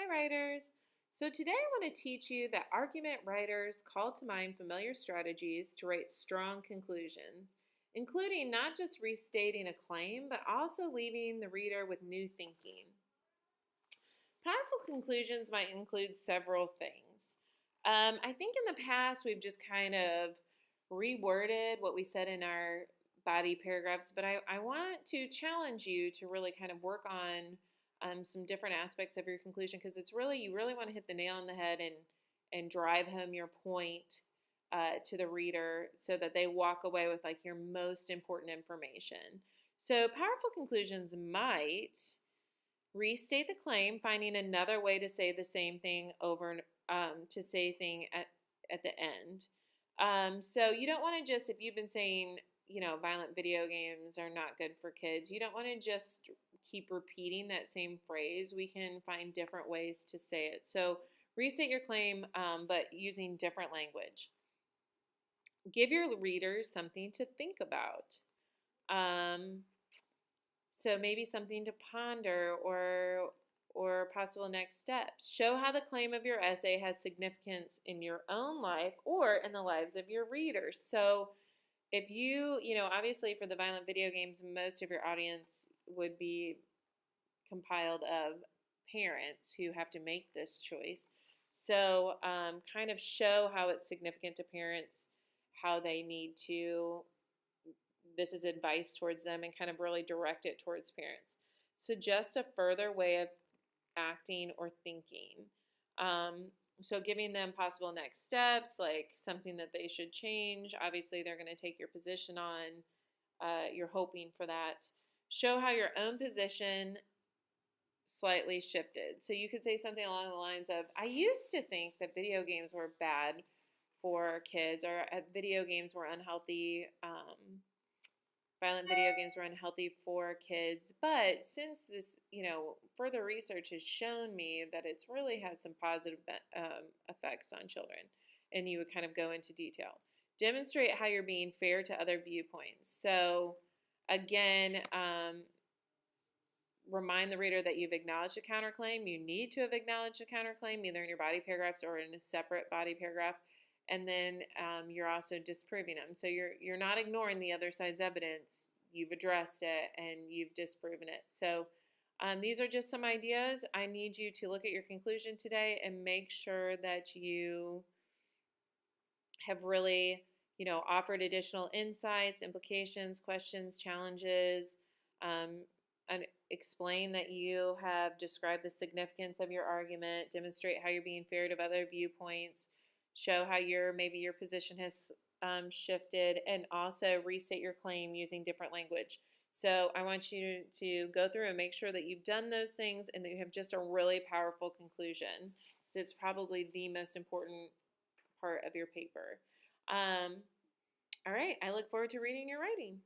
Hi, writers. So today I want to teach you that argument writers call to mind familiar strategies to write strong conclusions, including not just restating a claim, but also leaving the reader with new thinking. Powerful conclusions might include several things. I think in the past we've just kind of reworded what we said in our body paragraphs, but I want to challenge you to really kind of work on some different aspects of your conclusion because it's really, you really want to hit the nail on the head and drive home your point to the reader so that they walk away with like your most important information. So, powerful conclusions might restate the claim, finding another way to say the same thing over to say thing at the end. So you don't want to just, if you've been saying, violent video games are not good for kids, you don't want to just keep repeating that same phrase. We can find different ways to say it. So restate your claim, but using different language. Give your readers something to think about. So maybe something to ponder or possible next steps. Show how the claim of your essay has significance in your own life or in the lives of your readers. So if obviously for the violent video games, most of your audience would be compiled of parents who have to make this choice. So kind of show how it's significant to parents, how they need to, this is advice towards them, and kind of really direct it towards parents. Suggest a further way of acting or thinking. So giving them possible next steps, like something that they should change. Obviously, they're going to take your position on. You're hoping for that. Show how your own position slightly shifted. So you could say something along the lines of, I used to think that video games were bad for kids, or video games were unhealthy. Violent video games were unhealthy for kids, but since this, further research has shown me that it's really had some positive effects on children, and you would kind of go into detail. Demonstrate how you're being fair to other viewpoints. So, again, remind the reader that you've acknowledged a counterclaim. You need to have acknowledged a counterclaim, either in your body paragraphs or in a separate body paragraph. And then you're also disproving them. So you're not ignoring the other side's evidence. You've addressed it and you've disproven it. So these are just some ideas. I need you to look at your conclusion today and make sure that you have really, offered additional insights, implications, questions, challenges, and explain that you have described the significance of your argument, demonstrate how you're being fair to other viewpoints, show how maybe your position has shifted, and also restate your claim using different language. So I want you to go through and make sure that you've done those things and that you have just a really powerful conclusion, because it's probably the most important part of your paper. All right, I look forward to reading your writing.